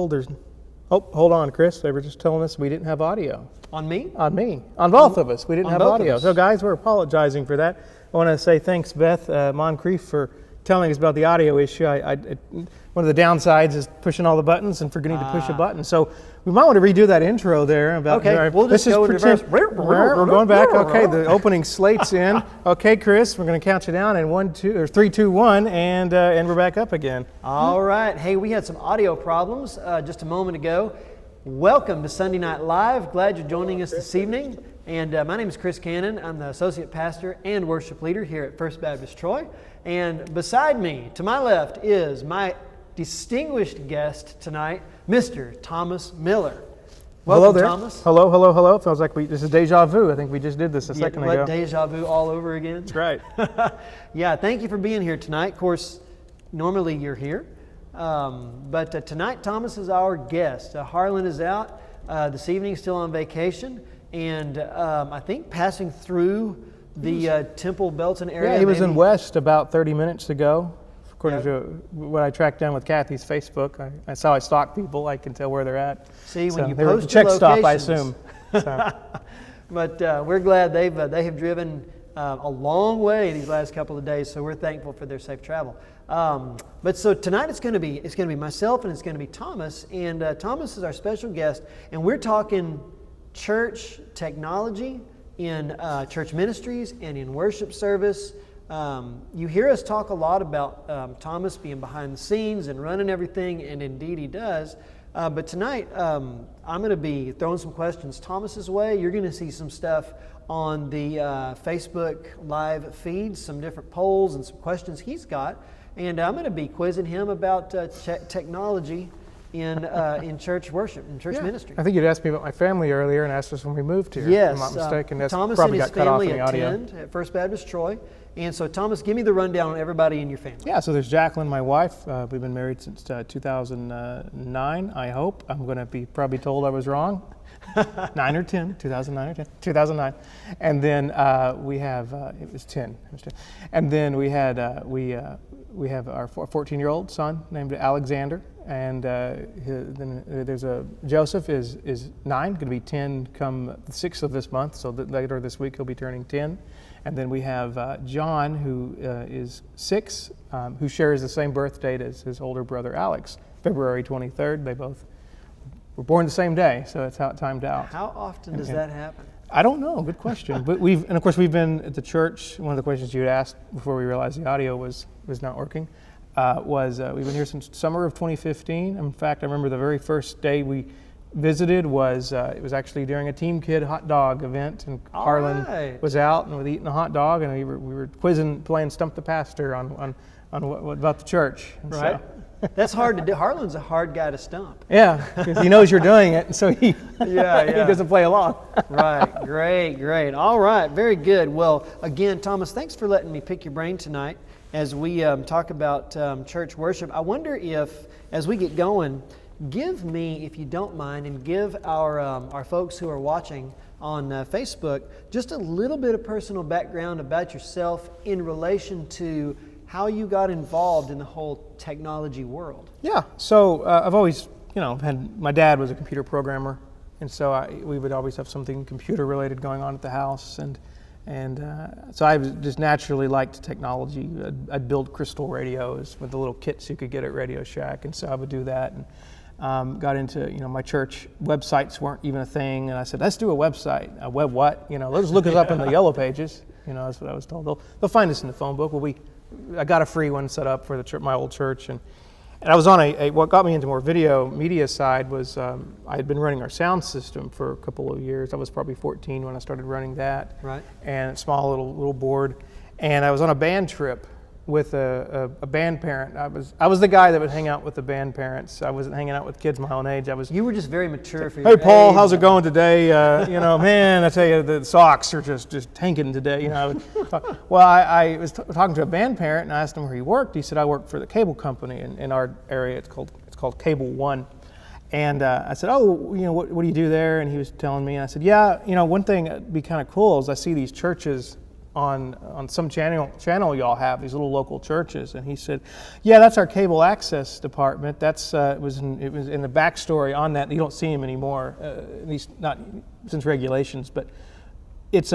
There's, oh, hold on, Chris. They were just telling us we didn't have audio. On me? On me. On both of us. We didn't have both of audio. us. So, guys, we're apologizing for that. I want to say thanks, Beth Moncrief, for telling us about the audio issue. One of the downsides is pushing all the buttons and forgetting to push a button. So we might want to redo that intro there. About Okay, we'll just go in reverse. We're going back. Okay, the opening slate's in. Okay, Chris, we're going to count you down in 1, 2, or 3, 2, 1, and we're back up again. All right. Hey, we had some audio problems just a moment ago. Welcome to Sunday Night Live. Glad you're joining us this evening. And my name is Chris Cannon. I'm the associate pastor and worship leader here at First Baptist Troy. And beside me, to my left, is my distinguished guest tonight, Mr. Thomas Miller. Welcome, hello there. Thomas. Hello. Feels like this is deja vu. I think we just did this a second ago. Deja vu all over again? That's right. Yeah, thank you for being here tonight. Of course, normally you're here. But tonight, Thomas is our guest. Harlan is out this evening, still on vacation. And I think passing through the Temple Belton area. Yeah, he was in West about 30 minutes ago. According to what I tracked down with Kathy's Facebook, that's how I stalk people. I can tell where they're at. See, when you they were post at the check your stop, I locations. assume. So. But we're glad they have driven a long way these last couple of days, so we're thankful for their safe travel. But so tonight it's going to be myself and it's going to be Thomas, and Thomas is our special guest, and we're talking church technology in church ministries and in worship service. You hear us talk a lot about Thomas being behind the scenes and running everything, and indeed he does. But tonight, I'm going to be throwing some questions Thomas's way. You're going to see some stuff on the Facebook live feed, some different polls and some questions he's got. And I'm going to be quizzing him about technology in church worship, in church ministry. I think you'd asked me about my family earlier and asked us when we moved here. Yes. If I'm not mistaken. That's Thomas probably and his got cut off in family the audio. attend at First Baptist Troy. And so, Thomas, give me the rundown on everybody in your family. Yeah, so there's Jacqueline, my wife. We've been married since 2009, I hope. I'm going to be probably told I was wrong. 9 or 10, 2009 or 10, 2009. And then we have, it was 10. And then we had, we have our 14-year-old son named Alexander. And then there's Joseph is 9, going to be 10 come the 6th of this month. So later this week he'll be turning 10. And then we have John, who is 6, who shares the same birth date as his older brother Alex, February 23rd. They both were born the same day, so it's how it timed out. How often does that happen? I don't know. Good question. But we've been at the church. One of the questions you had asked before we realized the audio was not working was we've been here since summer of 2015. In fact, I remember the very first day we visited was it was actually during a Team Kid hot dog event, and Harlan was out and was eating a hot dog, and we were quizzing, playing Stump the Pastor on what about the church. And right. So. That's hard to do. Harlan's a hard guy to stump. Yeah, because he knows you're doing it, and so he he doesn't play along. Right. Great. All right. Very good. Well, again, Thomas, thanks for letting me pick your brain tonight as we talk about church worship. I wonder if, as we get going, give me, if you don't mind, and give our folks who are watching on Facebook just a little bit of personal background about yourself in relation to how you got involved in the whole technology world. Yeah, so I've always, my dad was a computer programmer, and so we would always have something computer related going on at the house, and so I just naturally liked technology. I'd build crystal radios with the little kits you could get at Radio Shack, and so I would do that. And got into, my church websites weren't even a thing, and I said, let's do a website. A web what? Let's look us up in the yellow pages. That's what I was told. They'll find us in the phone book. Well, I got a free one set up for my old church, and I was on what got me into more video media side was I had been running our sound system for a couple of years. I was probably 14 when I started running that. Right. And a small little board, and I was on a band trip with a band parent. I was the guy that would hang out with the band parents. I wasn't hanging out with kids my own age. You were just very mature for your age. Hey Paul, how's it going today? Man, I tell you, the socks are just tanking today. I was talking to a band parent and I asked him where he worked. He said, I work for the cable company in our area. It's called Cable One. And I said, what do you do there? And he was telling me, and I said, one thing that'd be kind of cool is I see these churches on some channel y'all have, these little local churches." And he said, "Yeah, that's our cable access department. That's it was in the backstory on that. You don't see him anymore, at least not since regulations. But it's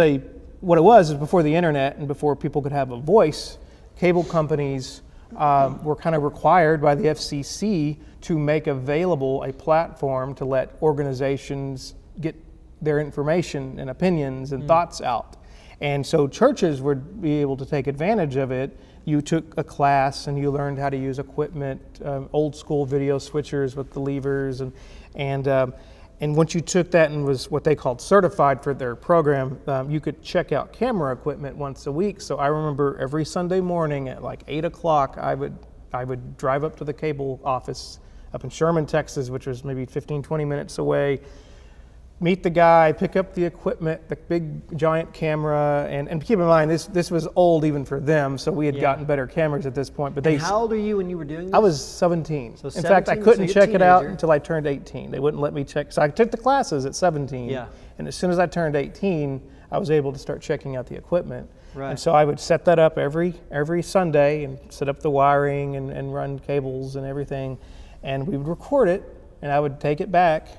what it was is before the internet and before people could have a voice, cable companies were kind of required by the FCC to make available a platform to let organizations get their information and opinions and thoughts out. And so churches would be able to take advantage of it. You took a class and you learned how to use equipment, old school video switchers with the levers, and once you took that and was what they called certified for their program, you could check out camera equipment once a week. So I remember every Sunday morning at like 8 o'clock, I would drive up to the cable office up in Sherman, Texas, which was maybe 15, 20 minutes away, meet the guy, pick up the equipment, the big giant camera, and keep in mind, this was old even for them, so we had gotten better cameras at this point. But how old are you when you were doing this? I was 17. So in fact, I 17, couldn't so you're a check it out teenager. until I turned 18. They wouldn't let me check. So I took the classes at 17. Yeah. And as soon as I turned 18, I was able to start checking out the equipment. Right. And so I would set that up every Sunday and set up the wiring and run cables and everything. And we would record it, and I would take it back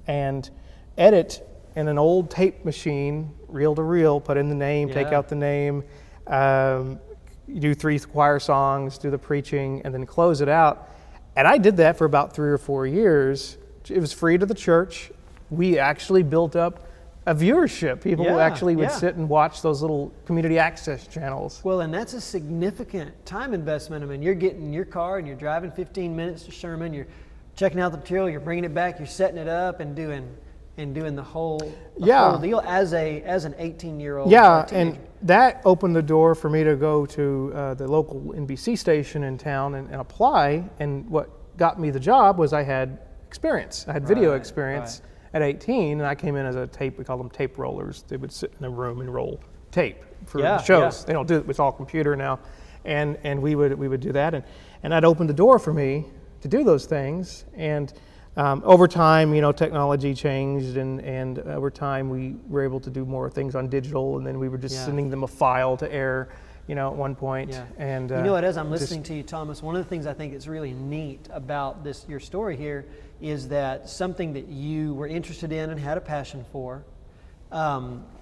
and edit in an old tape machine, reel to reel, put in the name, take out the name, you do 3 choir songs, do the preaching, and then close it out. And I did that for about 3 or 4 years. It was free to the church. We actually built up a viewership. People actually would sit and watch those little community access channels. Well, and that's a significant time investment. I mean, you're getting in your car and you're driving 15 minutes to Sherman, you're checking out the material, you're bringing it back, you're setting it up and doing the whole deal as an 18-year-old. Yeah, teenager. and that opened the door for me to go to the local NBC station in town and apply. And what got me the job was I had experience. I had video experience at 18, and I came in as a tape. We call them tape rollers. They would sit in a room and roll tape for the shows. They don't do it. It's all computer now, and we would do that, and that opened the door for me to do those things. And over time, technology changed, and over time we were able to do more things on digital, and then we were just sending them a file to air, at one point. Yeah. And as I'm listening to you, Thomas, one of the things I think is really neat about your story here is that something that you were interested in and had a passion for,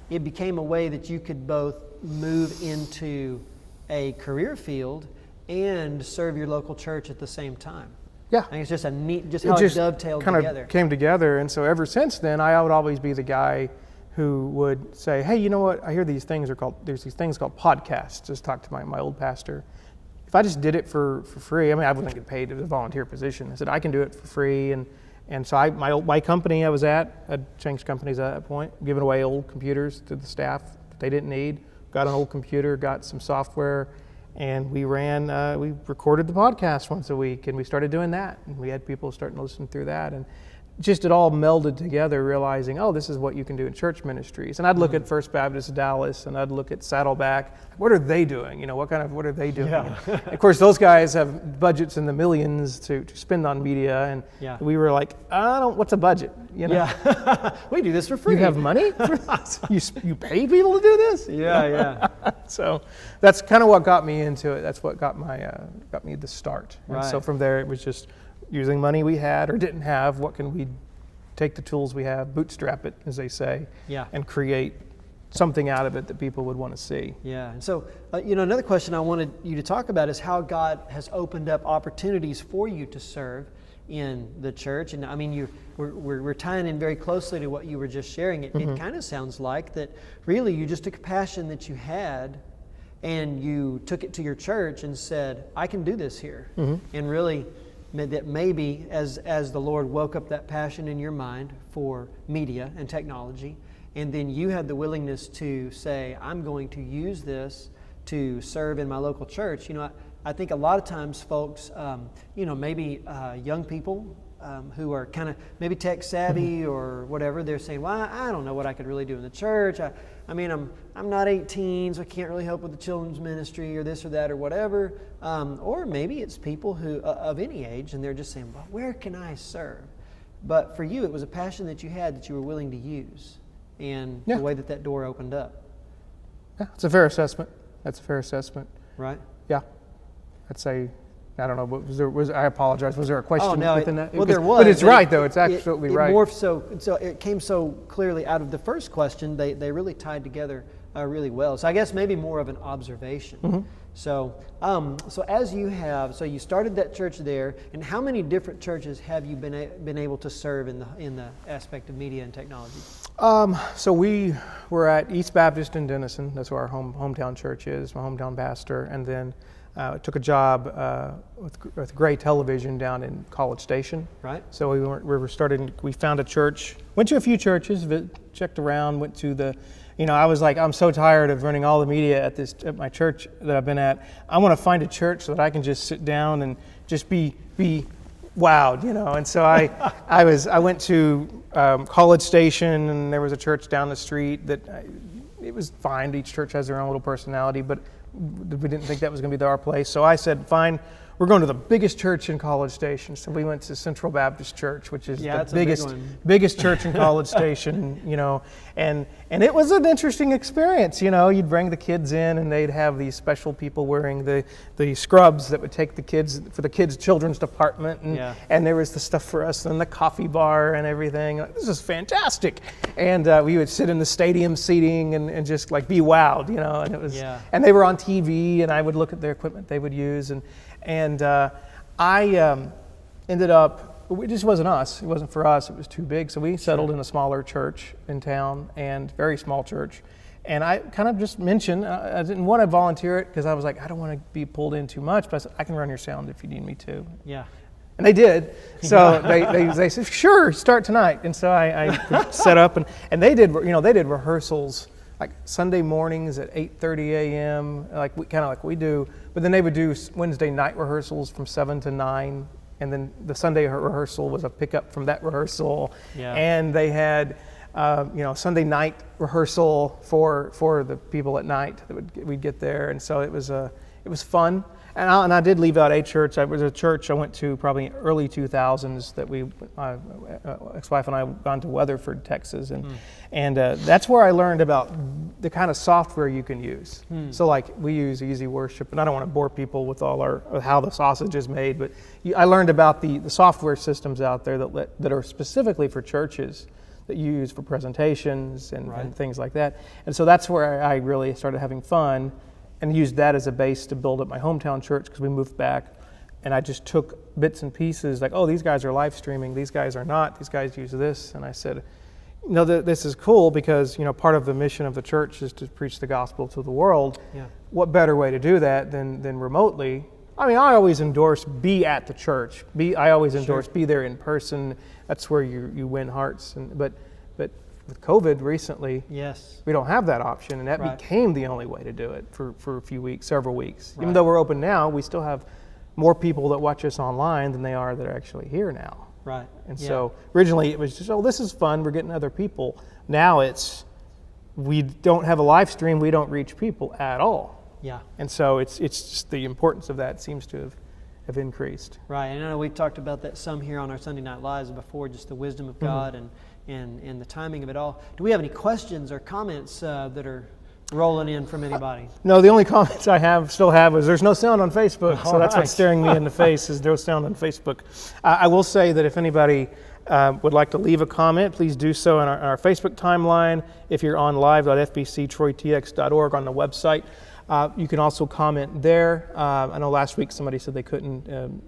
it became a way that you could both move into a career field and serve your local church at the same time. Yeah. I think it's just a neat, how it dovetailed kind together. of came together. And so ever since then, I would always be the guy who would say, "Hey, you know what? I hear there's these things called podcasts." Just talk to my old pastor. If I just did it for free, I wouldn't get paid. It was a volunteer position. I said, I can do it for free. And so my company I was at, I'd changed companies at that point, giving away old computers to the staff that they didn't need. Got an old computer, got some software, and we recorded the podcast once a week, and we started doing that. And we had people starting to listen through that. And just it all melded together, realizing, this is what you can do in church ministries. And I'd look at First Baptist Dallas, and I'd look at Saddleback. What are they doing? What are they doing? Yeah. Of course, those guys have budgets in the millions to spend on media, and we were like, what's a budget? Yeah, we do this for free. You have money? You pay people to do this? Yeah. So that's kind of what got me into it. That's what got me the start. And so from there, it was just using money we had or didn't have. What can we take the tools we have, bootstrap it, as they say, and create something out of it that people would want to see. Yeah, and so, another question I wanted you to talk about is how God has opened up opportunities for you to serve in the church. And we're tying in very closely to what you were just sharing. It kind of sounds like that really you just took a passion that you had and you took it to your church and said, I can do this here. And really, that maybe as the Lord woke up that passion in your mind for media and technology, and then you had the willingness to say, I'm going to use this to serve in my local church. I think a lot of times folks, maybe young people who are kind of maybe tech savvy or whatever, they're saying, well, I don't know what I could really do in the church. I'm not 18, so I can't really help with the children's ministry or this or that or whatever. Or maybe it's people who of any age, and they're just saying, well, where can I serve? But for you, it was a passion that you had that you were willing to use, and the way that door opened up. Yeah, it's a fair assessment. That's a fair assessment. right? Yeah, I'd say. I don't know. I apologize. Was there a question within that? Well, there was. But it's right, though. It's absolutely right. Morphed so it came so clearly out of the first question. They really tied together really well. So I guess maybe more of an observation. Mm-hmm. So as you started that church there, and how many different churches have you been able to serve in the aspect of media and technology? So we were at East Baptist in Denison. That's where our hometown church is. My hometown pastor, and then took a job with Gray Television down in College Station. Right. So we found a church, went to a few churches, checked around, went to the, I was like, I'm so tired of running all the media at my church that I've been at. I want to find a church so that I can just sit down and just be wowed, And so I went to College Station, and there was a church down the street it was fine. Each church has their own little personality, but we didn't think that was going to be our place. So I said, fine, we're going to the biggest church in College Station. So we went to Central Baptist Church, which is the biggest church in College Station, and it was an interesting experience. You'd bring the kids in, and they'd have these special people wearing the scrubs that would take the kids for the kids' children's department, and there was the stuff for us and the coffee bar and everything. This is fantastic. And we would sit in the stadium seating and just like be wowed, and it was, and they were on TV, and I would look at their equipment they would use, and I ended up, it just wasn't us. It wasn't for us. It was too big. So we settled in a smaller church in town, and very small church. And I kind of just mentioned, I didn't want to volunteer it because I was like, I don't want to be pulled in too much, but I said, I can run your sound if you need me to. Yeah. And they did. So they said, sure, start tonight. And so I set up, and they did rehearsals like Sunday mornings at 8:30 a.m., kind of like we do. But then they would do Wednesday night rehearsals from 7 to 9, and then the Sunday rehearsal was a pickup from that rehearsal. Yeah. And they had, Sunday night rehearsal for the people at night that we'd get there, and so it was fun. And I did leave out a church. It was a church I went to probably early 2000s that ex-wife and I gone to Weatherford, Texas, and that's where I learned about the kind of software you can use. So like we use Easy Worship, and I don't want to bore people with how the sausage is made, but I learned about the software systems out there that are specifically for churches that you use for presentations and things like that. And so that's where I really started having fun, and used that as a base to build up my hometown church, because we moved back, and I just took bits and pieces like, oh, these guys are live streaming, these guys are not, these guys use this, and I said, this is cool because part of the mission of the church is to preach the gospel to the world. Yeah. What better way to do that than remotely? I mean, I always endorse be at the church. I always endorse be there in person. That's where you win hearts. But with COVID recently, we don't have that option, and that became the only way to do it for a few weeks, several weeks. Even though we're open now, we still have more people that watch us online than they are that are actually here now. Right. And so originally it was just, this is fun, we're getting other people. Now we don't have a live stream, we don't reach people at all. Yeah. And so it's just the importance of that seems to have increased. Right. And I know we talked about that some here on our Sunday Night Lives before, just the wisdom of God and the timing of it all. Do we have any questions or comments that are rolling in from anybody? No, the only comments I still have is there's no sound on Facebook, so that's what's staring me in the face is no sound on Facebook. I will say that if anybody would like to leave a comment, please do so on our Facebook timeline. If you're on live.fbctroytx.org on the website, you can also comment there. I know last week somebody said they couldn't,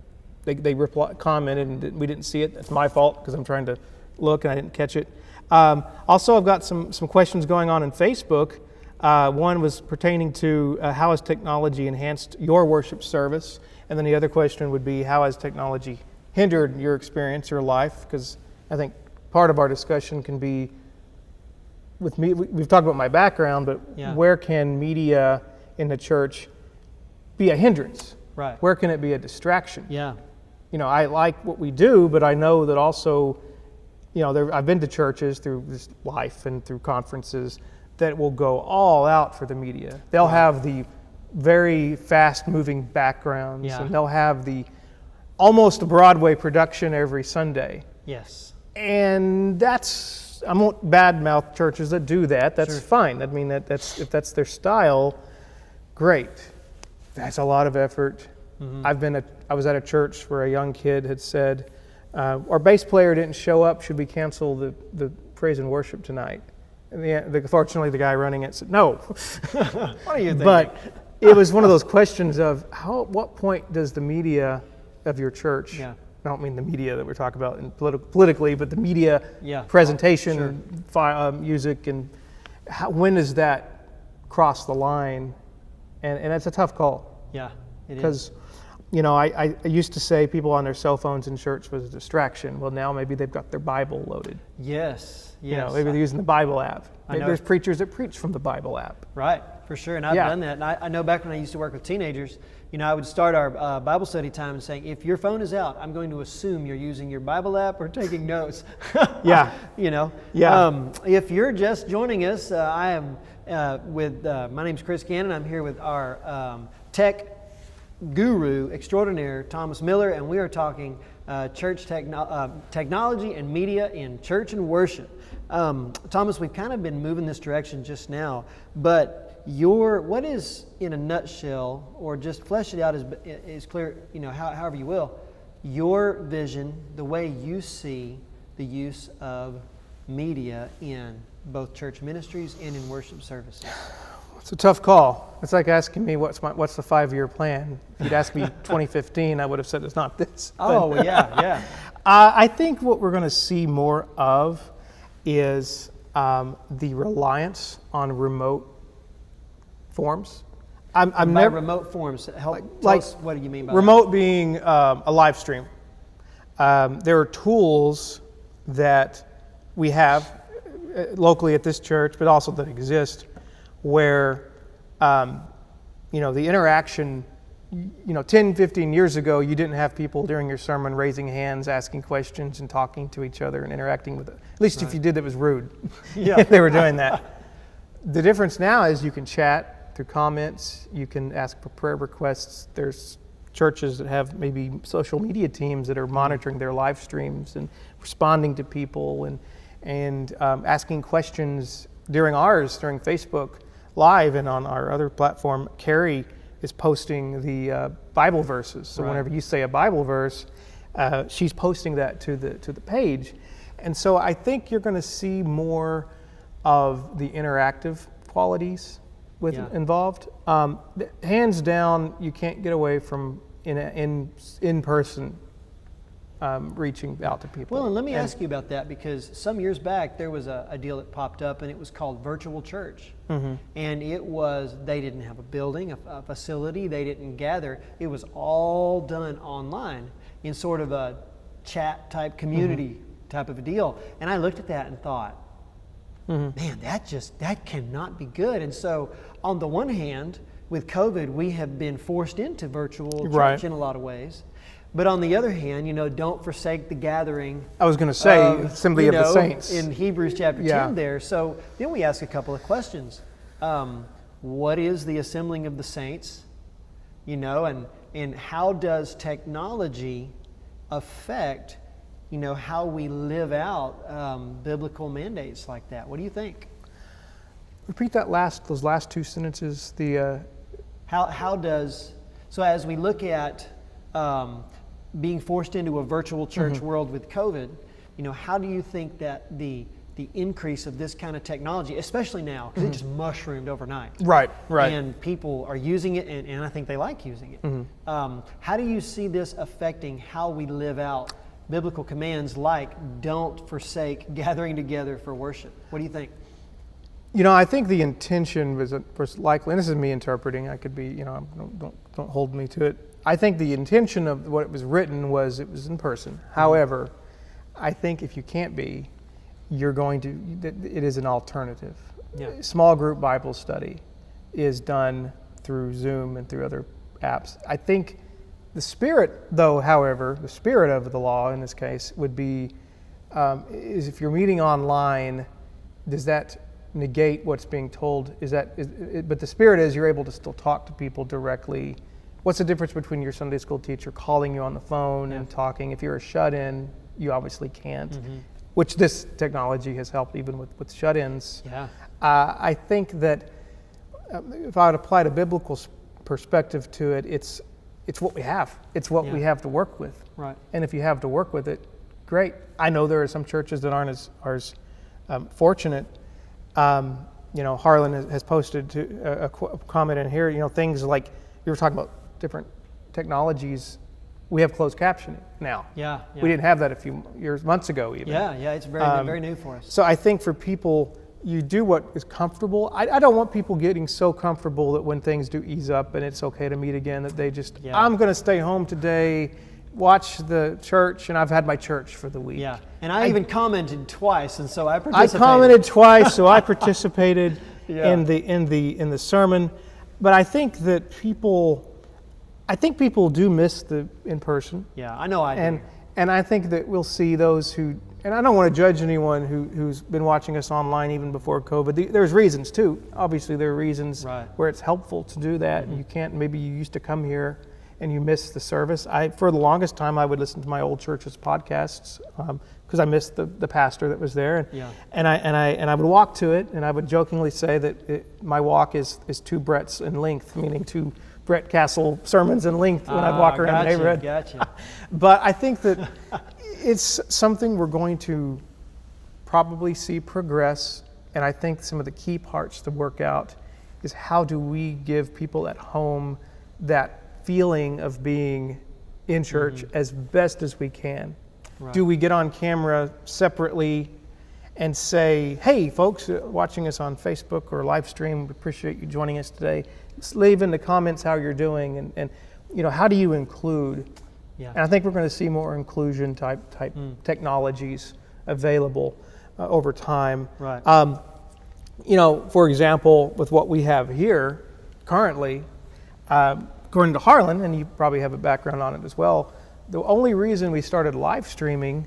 they commented and we didn't see it. That's my fault because I'm trying to look and I didn't catch it. Also, I've got some questions going on Facebook. One was pertaining to how has technology enhanced your worship service? And then the other question would be, how has technology hindered your experience, your life? Because I think part of our discussion can be, with me, we've talked about my background, but where can media in the church be a hindrance? Right. Where can it be a distraction? Yeah. I like what we do, but I know that also, I've been to churches through this life and through conferences that will go all out for the media. They'll have the very fast-moving backgrounds, and they'll have the almost Broadway production every Sunday. Yes. And that's I won't badmouth churches that do that. That's Sure. fine. I mean, that's if that's their style, great. That's a lot of effort. I was at a church where a young kid had said, our bass player didn't show up. Should we cancel the praise and worship tonight? And fortunately, the guy running it said, no. What are you thinking? But it was one of those questions of at what point does the media of your church, Yeah. I don't mean the media that we're talking about in politically, but the media Yeah. presentation, music, and when does that cross the line? And it's a tough call. Yeah, it is. Because, I used to say people on their cell phones in church was a distraction. Well, now maybe they've got their Bible loaded. Yes. Maybe they're using the Bible app. I Maybe know. there's preachers that preach from the Bible app. Right, for sure. And I've done that. And I know back when I used to work with teenagers, I would start our Bible study time saying, if your phone is out, I'm going to assume you're using your Bible app or taking notes. Yeah. Yeah. If you're just joining us, I am my name's Chris Gannon. I'm here with our tech guru extraordinaire, Thomas Miller, and we are talking church technology and media in church and worship. Thomas, we've kind of been moving this direction just now, but what is, in a nutshell, or just flesh it out as clear, however you will, your vision, the way you see the use of media in both church ministries and in worship services? It's a tough call. It's like asking me what's the 5-year plan. If you'd asked me 2015, I would have said it's not this. Oh, well, yeah. I think what we're going to see more of is the reliance on remote forms. I'm never remote forms. Tell us, what do you mean by remote being a live stream. There are tools that we have locally at this church, but also that exist, where the interaction, 10, 15 years ago, you didn't have people during your sermon raising hands, asking questions, and talking to each other and interacting with it. At least if you did, that was rude. Yeah. If they were doing that. The difference now is you can chat through comments, you can ask for prayer requests. There's churches that have maybe social media teams that are monitoring their live streams and responding to people and asking questions during Facebook Live, and on our other platform, Carrie is posting the Bible verses. So whenever you say a Bible verse, she's posting that to the page. And so I think you're going to see more of the interactive qualities involved. Hands down, you can't get away from in person reaching out to people. Well, and let me ask you about that, because some years back there was a deal that popped up, and it was called Virtual Church. Mm-hmm. And they didn't have a building, a facility, they didn't gather. It was all done online in sort of a chat type community type of a deal. And I looked at that and thought, man, that cannot be good. And so on the one hand, with COVID, we have been forced into virtual church in a lot of ways. But on the other hand, don't forsake the gathering. I was going to say, assembly of the saints. In Hebrews chapter 10 there. So then we ask a couple of questions. What is the assembling of the saints? And how does technology affect, how we live out biblical mandates like that? What do you think? Repeat those last two sentences. How does, so as we look at being forced into a virtual church world with COVID, how do you think that the increase of this kind of technology, especially now, because it just mushroomed overnight. Right. And people are using it, and I think they like using it. How do you see this affecting how we live out biblical commands like don't forsake gathering together for worship? What do you think? I think the intention was likely, and this is me interpreting, I could be, don't hold me to it. I think the intention of what it was written was it was in person. However, I think if you can't be, it is an alternative. Yeah. Small group Bible study is done through Zoom and through other apps. I think the spirit of the law in this case would be, is if you're meeting online, does that negate what's being told? But the spirit is you're able to still talk to people directly. What's the difference between your Sunday school teacher calling you on the phone and talking? If you're a shut-in, you obviously can't. which this technology has helped even with shut-ins. Yeah. I think that if I would apply a biblical perspective to it, it's what we have. It's what we have to work with. Right. And if you have to work with it, great. I know there are some churches that aren't as fortunate. Harlan has posted a comment in here. Things like you were talking about different technologies. We have closed captioning now. Yeah. We didn't have that a few months ago even. Yeah. It's very new for us. So I think for people, you do what is comfortable. I don't want people getting so comfortable that when things do ease up and it's okay to meet again, that they just, I'm going to stay home today, watch the church, and I've had my church for the week. Yeah, and I even commented twice, and so I participated. I commented twice, so I participated in the sermon. But I think that people do miss the in person. Yeah, I know I do. And I think that we'll see those who, and I don't want to judge anyone who's been watching us online even before COVID. There's reasons too. Obviously, there are reasons where it's helpful to do that. And you can't. Maybe you used to come here and you miss the service. For the longest time, I would listen to my old church's podcasts because I missed the pastor that was there. And I would walk to it, and I would jokingly say that my walk is 2 Bretts in length, meaning 2 Brett Castle sermons in length when I'd walk around the neighborhood. Gotcha. But I think that it's something we're going to probably see progress, and I think some of the key parts to work out is how do we give people at home that feeling of being in church as best as we can. Right. Do we get on camera separately and say, hey, folks watching us on Facebook or live stream, we appreciate you joining us today. Just leave in the comments how you're doing and how do you include? Yeah. And I think we're going to see more inclusion type technologies available over time. Right. For example, with what we have here currently, according to Harlan, and you probably have a background on it as well, the only reason we started live streaming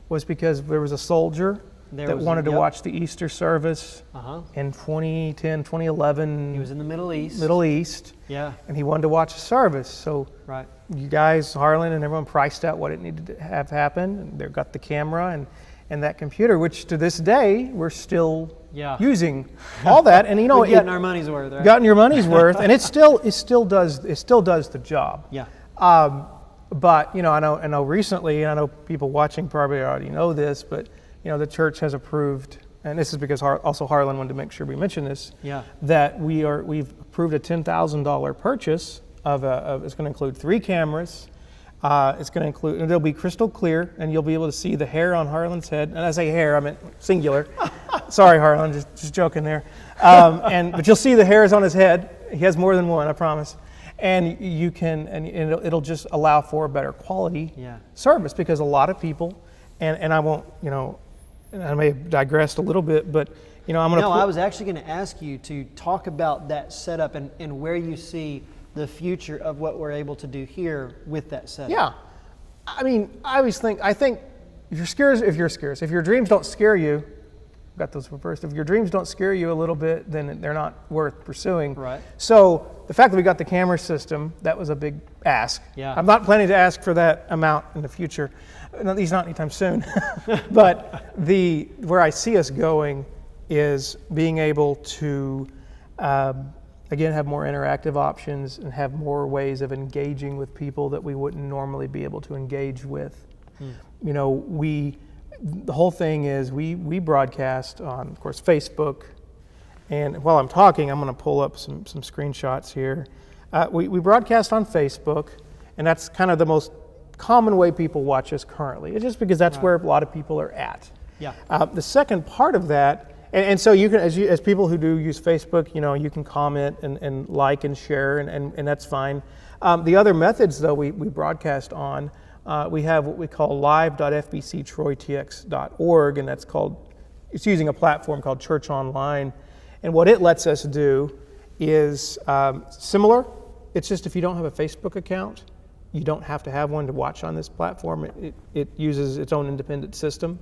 was because there was a soldier that wanted to watch the Easter service in 2010, 2011. He was in the Middle East. Yeah. And he wanted to watch a service. So you guys, Harlan and everyone, priced out what it needed to have happen. And they got the camera and that computer, which to this day, we're still using all that. And we've gotten our money's worth, right? Gotten your money's worth. And it still does the job. Yeah. But I know recently, and I know people watching probably already know this, but the church has approved, and this is because also Harlan wanted to make sure we mention this, that we've approved a $10,000 purchase of it's going to include 3 cameras. It's going to include, and they'll be crystal clear, and you'll be able to see the hair on Harlan's head. And I say hair, I meant singular. Sorry, Harlan, just joking there. But you'll see the hairs on his head. He has more than one, I promise. And you can, and it'll just allow for a better quality service, because a lot of people, and I won't, I may have digressed a little bit, but I'm going to. No, I was actually going to ask you to talk about that setup and where you see the future of what we're able to do here with that setup. Yeah, I mean, I think if your dreams don't scare you, got those first. If your dreams don't scare you a little bit, then they're not worth pursuing. Right. So the fact that we got the camera system, that was a big ask. Yeah. I'm not planning to ask for that amount in the future, at least not anytime soon. But where I see us going is being able to, again, have more interactive options and have more ways of engaging with people that we wouldn't normally be able to engage with. The whole thing is we broadcast on, of course, Facebook. And while I'm talking, I'm going to pull up some screenshots here. We broadcast on Facebook, and that's kind of the most common way people watch us currently. It's just because that's where a lot of people are at. Yeah. The second part of that, and so you can, as people who do use Facebook, you can comment and like and share, and that's fine. The other methods, though, we broadcast on. We have what we call live.fbctroytx.org, and it's using a platform called Church Online. And what it lets us do is similar. It's just if you don't have a Facebook account, you don't have to have one to watch on this platform. It uses its own independent system.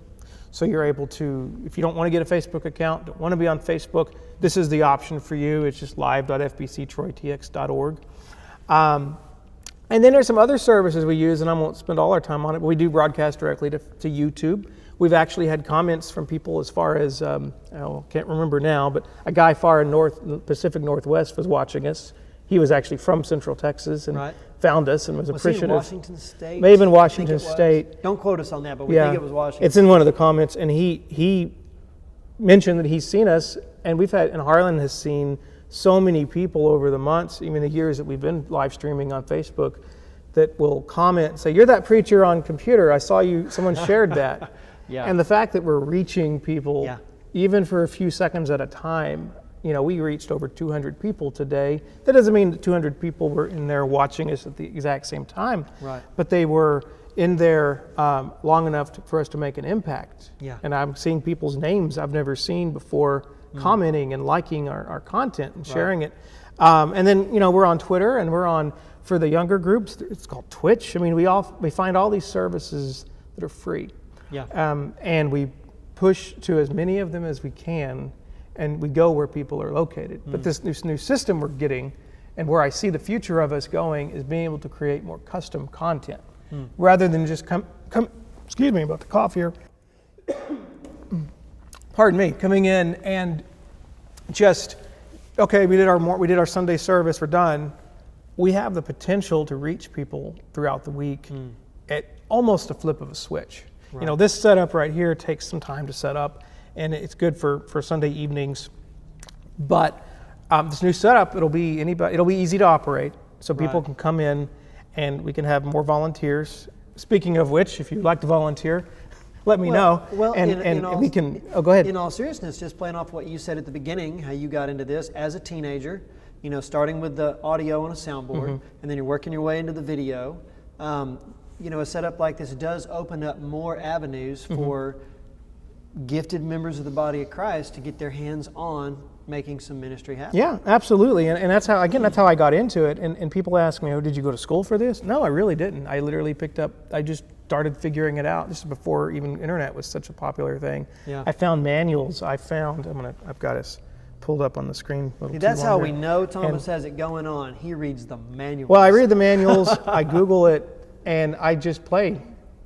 So you're able to, if you don't want to get a Facebook account, don't want to be on Facebook, this is the option for you. It's just live.fbctroytx.org. And then there's some other services we use, and I won't spend all our time on it, but we do broadcast directly to YouTube. We've actually had comments from people as far as, can't remember now, but a guy far in Pacific Northwest was watching us. He was actually from Central Texas and Right. found us and was Was he appreciative. in Washington State? May have been I think Washington it was. State. Don't quote us on that, but we think it was Washington. It's in one of the comments, and he mentioned that he's seen us, and Harlan has seen so many people over the months, even the years that we've been live streaming on Facebook, that will comment and say, "You're that preacher on computer. I saw you. Someone shared that." Yeah. And the fact that we're reaching people, Yeah. even for a few seconds at a time. We reached over 200 people today. That doesn't mean that 200 people were in there watching us at the exact same time. Right. But they were in there long enough for us to make an impact. Yeah. And I'm seeing people's names I've never seen before commenting and liking our content and sharing it. And then, we're on Twitter, and we're on, for the younger groups, it's called Twitch. I mean, we find all these services that are free. Yeah. And we push to as many of them as we can, and we go where people are located. But this new system we're getting, and where I see the future of us going, is being able to create more custom content, rather than just come. Excuse me about the cough here. Pardon me, coming in and just, okay, we did our Sunday service, we're done. We have the potential to reach people throughout the week at almost a flip of a switch. Right. This setup right here takes some time to set up, and it's good for Sunday evenings. But this new setup, it'll be easy to operate, so people Right. can come in, and we can have more volunteers. Speaking of which, if you'd like to volunteer, let me know. Well, and we can. Oh, go ahead. In all seriousness, just playing off what you said at the beginning, how you got into this as a teenager, starting with the audio on a soundboard, and then you're working your way into the video. A setup like this does open up more avenues for gifted members of the body of Christ to get their hands on making some ministry happen. Yeah, absolutely. And that's how I got into it. And people ask me, "Oh, did you go to school for this?" No, I really didn't. I literally I just started figuring it out. This is before even internet was such a popular thing. Yeah. I found manuals. I've got us pulled up on the screen a little too That's how long we here. know Thomas has it going on. He reads the manuals. Well, I read the manuals, I Google it, and I just play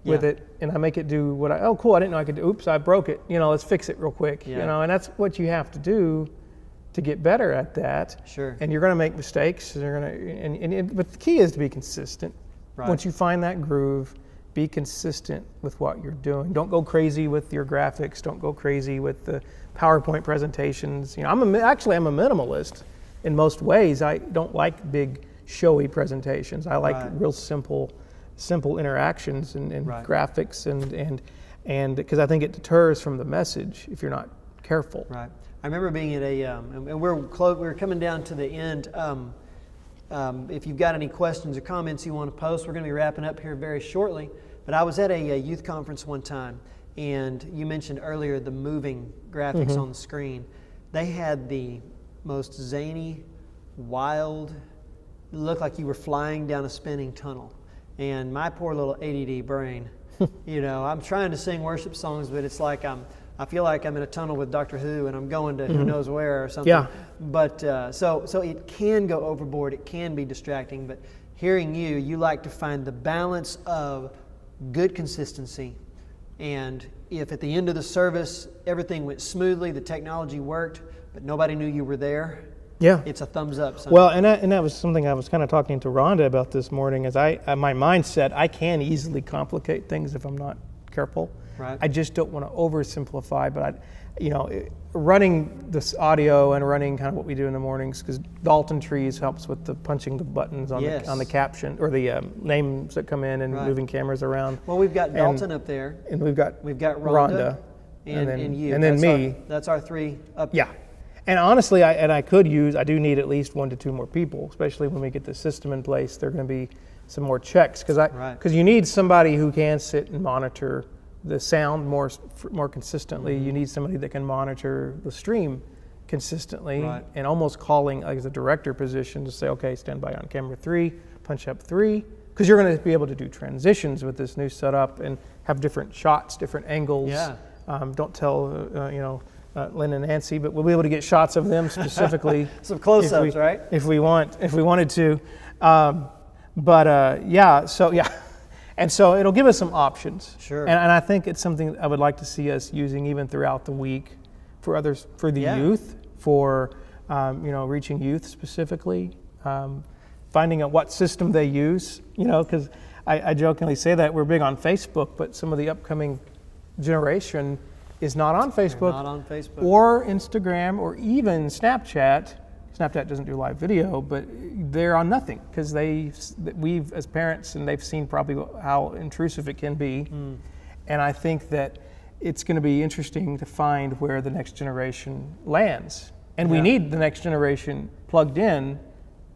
with Yeah. it, and I make it do oh, cool, I didn't know I could do, oops, I broke it. Let's fix it real quick. Yeah. And that's what you have to do to get better at that. Sure. And you're going to make mistakes, but the key is to be consistent. Right. Once you find that groove, be consistent with what you're doing. Don't go crazy with your graphics. Don't go crazy with the PowerPoint presentations. I'm a minimalist in most ways. I don't like big, showy presentations. I like Right. real simple interactions and Right. graphics and because I think it deters from the message if you're not careful. Right. I remember being at and we're coming down to the end. If you've got any questions or comments you want to post, we're going to be wrapping up here very shortly. But I was at a youth conference one time, and you mentioned earlier the moving graphics on the screen. They had the most zany, wild, looked like you were flying down a spinning tunnel. And my poor little ADD brain, I'm trying to sing worship songs, but it's like I feel like I'm in a tunnel with Doctor Who, and I'm going to who knows where or something. Yeah. But so it can go overboard. It can be distracting. But hearing you like to find the balance of good consistency. And if at the end of the service everything went smoothly, the technology worked, but nobody knew you were there, Yeah. it's a thumbs up. Son. Well, and that was something I was kind of talking to Rhonda about this morning. Is my mindset, I can easily complicate things if I'm not careful. Right. I just don't want to oversimplify. But running this audio and running kind of what we do in the mornings, because Dalton Trees helps with the punching the buttons on Yes. the caption or the names that come in and Right. moving cameras around. Well, we've got Dalton up there. And we've got Rhonda, and you. and then That's me. That's our three up. Yeah. And honestly, I do need at least 1 to 2 more people, especially when we get the system in place. There are going to be some more checks because you need somebody who can sit and monitor the sound more consistently. You need somebody that can monitor the stream consistently, Right. and almost calling as a director position to say, okay, stand by on camera 3, punch up 3, because you're going to be able to do transitions with this new setup and have different shots, different angles. Yeah. Don't tell Lynn and Nancy, but we'll be able to get shots of them specifically. Some close-ups, right? If we wanted to. And so it'll give us some options. Sure. And I think it's something I would like to see us using even throughout the week for others, for the youth, for reaching youth specifically, finding out what system they use. Because I jokingly say that we're big on Facebook, but some of the upcoming generation is not on Facebook, or Instagram, or even Snapchat. Snapchat doesn't do live video, but they're on nothing because we've as parents, and they've seen probably how intrusive it can be. And I think that it's going to be interesting to find where the next generation lands. And we need the next generation plugged in,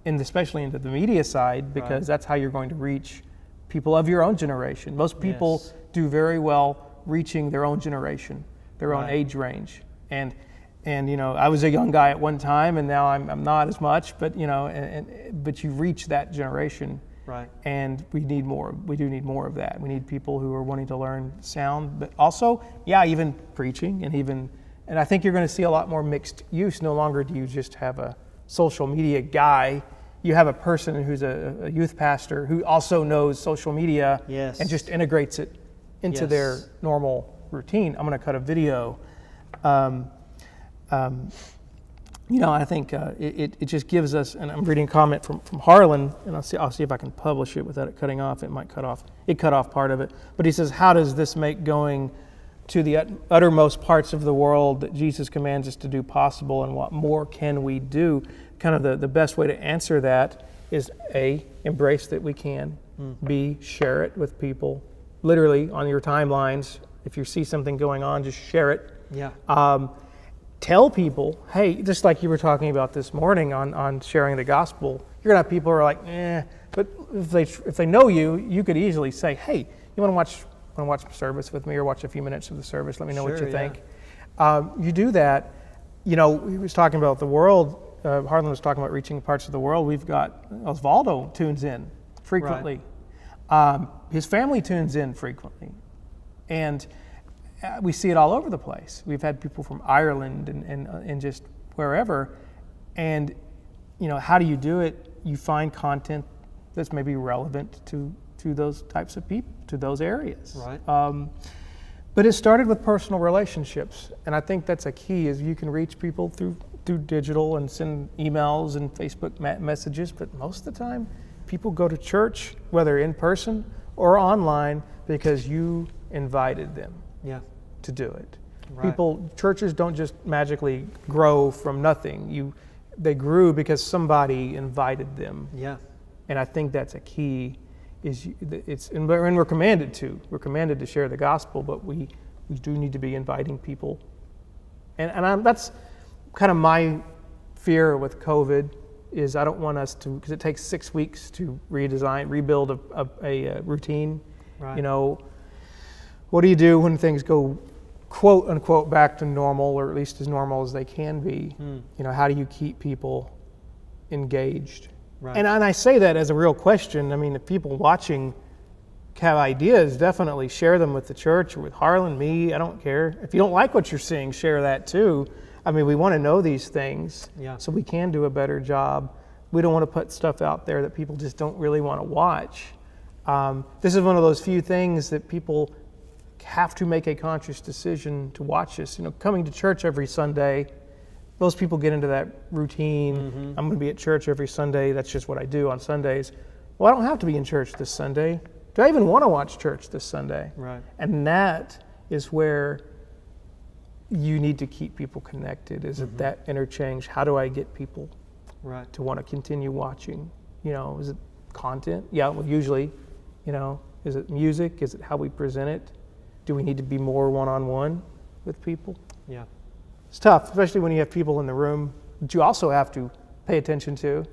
especially into the media side, because that's how you're going to reach people of your own generation. Most people do very well reaching their own generation, their own age range. And I was a young guy at one time, and now I'm not as much. But but you reach that generation, and we need more. We do need more of that. We need people who are wanting to learn sound, but also, even preaching, and I think you're going to see a lot more mixed use. No longer do you just have a social media guy. You have a person who's a youth pastor who also knows social media and just integrates it into their normal routine. I'm going to cut a video. I think it just gives us, and I'm reading a comment from Harlan, and I'll see if I can publish it without it cutting off. It might cut off part of it. But he says, how does this make going to the uttermost parts of the world that Jesus commands us to do possible, and what more can we do? Kind of the best way to answer that is A, embrace that we can. B, share it with people. Literally on your timelines, if you see something going on, just share it. Tell people, hey, just like you were talking about this morning on sharing the gospel, you're gonna have people who are like, but if they know you, you could easily say, hey, you want to watch the service with me, or watch a few minutes of the service? Let me know what you think. You do that. He was talking about the world. Harlan was talking about reaching parts of the world. We've got Osvaldo tunes in frequently. His family tunes in frequently, and we see it all over the place. We've had people from Ireland and just wherever. And, how do you do it? You find content that's maybe relevant to those types of people, to those areas. But it started with personal relationships. And I think that's a key, is you can reach people through digital and send emails and Facebook messages. But most of the time, people go to church, whether in person or online, because you invited them. To do it. Churches don't just magically grow from nothing. They grew because somebody invited them. And I think that's a key. And we're commanded to. We're commanded to share the gospel, but we do need to be inviting people. And that's kind of my fear with COVID, is I don't want us to, because it takes 6 weeks to rebuild a routine. What do you do when things go quote unquote back to normal, or at least as normal as they can be? How do you keep people engaged? And I say that as a real question. I mean, if people watching have ideas, definitely share them with the church or with Harlan, me. I don't care. If you don't like what you're seeing, share that too. I mean, we want to know these things so we can do a better job. We don't want to put stuff out there that people just don't really want to watch. This is one of those few things that people have to make a conscious decision to watch this. Coming to church every Sunday, those people get into that routine. I'm going to be at church every Sunday. That's just what I do on Sundays. Well, I don't have to be in church this Sunday. Do I even want to watch church this Sunday? And that is where you need to keep people connected, is it that interchange? How do I get people to want to continue watching? Is it content? Usually, is it music? Is it how we present it? Do we need to be more one-on-one with people? It's tough, especially when you have people in the room that you also have to pay attention to.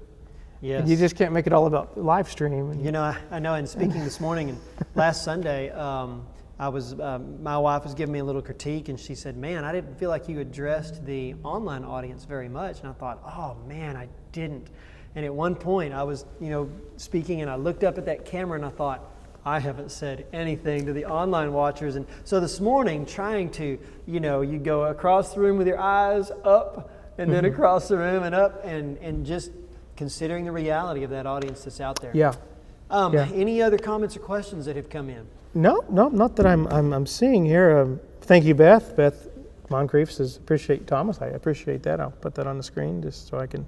And you just can't make it all about the live stream. I know in speaking this morning and last Sunday, my wife was giving me a little critique, and she said, man, I didn't feel like you addressed the online audience very much. And I thought, oh man, I didn't. And at one point I was, speaking, and I looked up at that camera and I thought, I haven't said anything to the online watchers. And so this morning, trying to, you go across the room with your eyes up, and then across the room and up, and just considering the reality of that audience that's out there. Yeah. Any other comments or questions that have come in? No, not that I'm seeing here. Thank you, Beth. Beth Moncrief says, appreciate Thomas. I appreciate that. I'll put that on the screen just so I can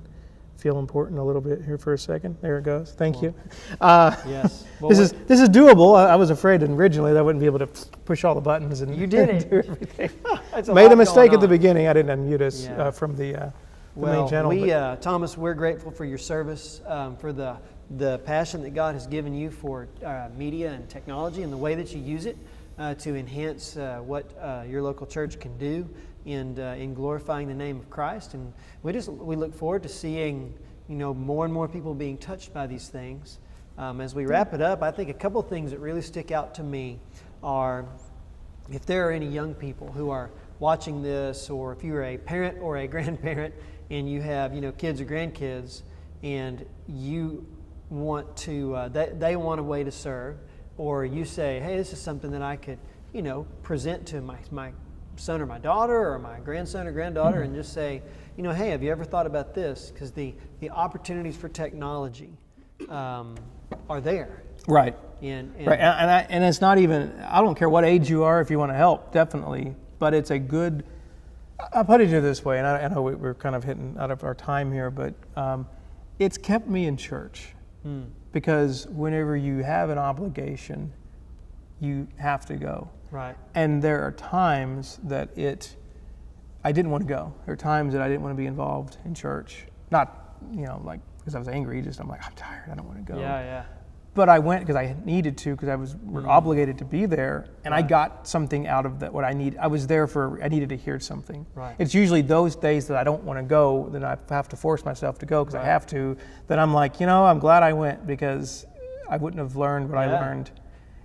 feel important a little bit here for a second. There it goes. Thank you. Yes. Well, this is doable. I was afraid originally that I wouldn't be able to push all the buttons and You did it. do everything. That's Made a lot mistake going at the on. beginning. I didn't unmute us Yeah. from the Well, main channel. Thomas, we're grateful for your service, for the passion that God has given you for media and technology and the way that you use it to enhance what your local church can do in glorifying the name of Christ. And we look forward to seeing more and more people being touched by these things. As we wrap it up, I think a couple of things that really stick out to me are, if there are any young people who are watching this, or if you're a parent or a grandparent and you have kids or grandkids, and you want to they want a way to serve, or you say, hey, this is something that I could present to my son or my daughter or my grandson or granddaughter, and just say, hey, have you ever thought about this? Because the opportunities for technology are there. Right. And Right, and it's not even, I don't care what age you are, if you want to help, definitely, but it's a good, I'll put it this way, and I know we're kind of hitting out of our time here, but it's kept me in church, because whenever you have an obligation, you have to go. Right. And there are times that I didn't want to go. There are times that I didn't want to be involved in church. Not, like, because I was angry, I'm like, I'm tired, I don't want to go. Yeah. But I went because I needed to, because I was obligated to be there, and I got something out of that. What I need, I was there for. I needed to hear something. Right. It's usually those days that I don't want to go, then I have to force myself to go because I have to. Then I'm like, I'm glad I went, because I wouldn't have learned what I learned,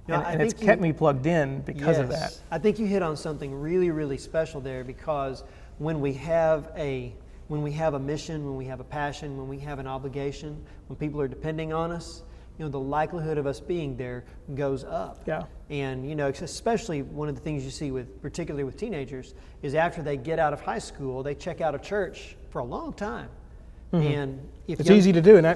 and it's kept me plugged in because of that. I think you hit on something really, really special there, because when we have a mission, when we have a passion, when we have an obligation, when people are depending on us, the likelihood of us being there goes up. Yeah. And especially one of the things you see particularly with teenagers, is after they get out of high school, they check out of church for a long time. And It's easy to do, and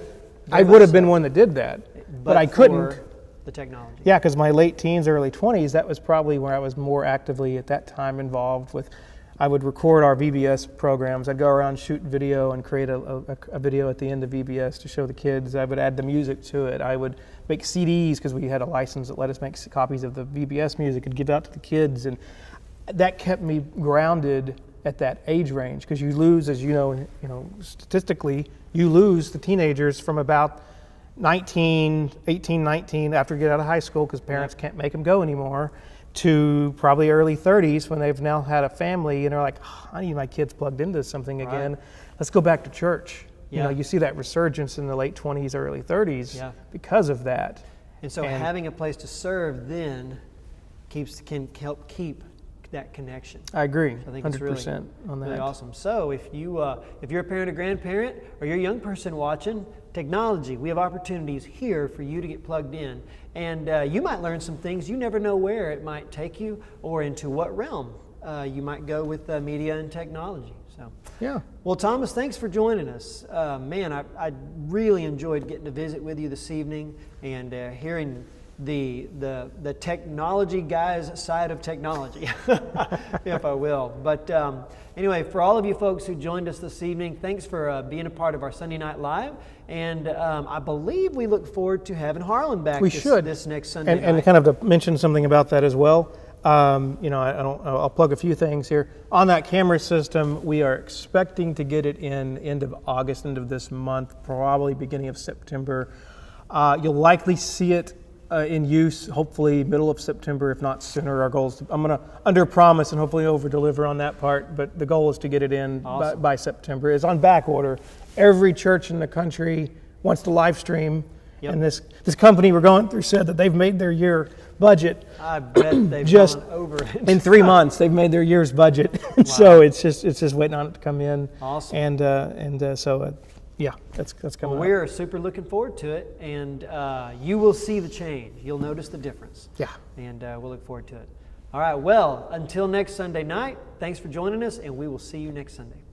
I would have been one that did that, but I couldn't. For the technology. Yeah, because my late teens, early 20s, that was probably where I was more actively at that time involved with. I would record our VBS programs. I'd go around, shoot video, and create a video at the end of VBS to show the kids. I would add the music to it. I would make CDs, because we had a license that let us make copies of the VBS music and give out to the kids. And that kept me grounded at that age range, because you lose, as statistically, you lose the teenagers from about 18, 19, after you get out of high school, because parents can't make them go anymore, to probably early 30s, when they've now had a family and they're like, I need my kids plugged into something again. Right. Let's go back to church. Yeah. You see that resurgence in the late 20s, early 30s because of that. And so having a place to serve then can help keep that connection. I agree, I think 100% it's really, on that. really awesome. So if you're a parent or grandparent, or you're a young person watching, technology, we have opportunities here for you to get plugged in. And you might learn some things. You never know where it might take you, or into what realm you might go with media and technology. So, yeah. Well, Thomas, thanks for joining us. Man, I really enjoyed getting to visit with you this evening, and hearing the technology guy's side of technology, if I will. But anyway, for all of you folks who joined us this evening, thanks for being a part of our Sunday Night Live. And I believe we look forward to having Harlan back this next Sunday night. And kind of to mention something about that as well. I'll plug a few things here. On that camera system, we are expecting to get it in end of August, end of this month, probably beginning of September. You'll likely see it in use, hopefully middle of September, if not sooner. Our goal is I'm going to under promise and hopefully over deliver on that part, but the goal is to get it in by September. It's on back order. Every church in the country wants to live stream, and this company we're going through said that they've made their year budget. I bet they've just gone over it. In 3 months, they've made their year's budget. So it's just waiting on it to come in. Awesome. So that's coming. Well, we're super looking forward to it, and you will see the change. You'll notice the difference. Yeah. And we'll look forward to it. All right. Well, until next Sunday night, thanks for joining us, and we will see you next Sunday.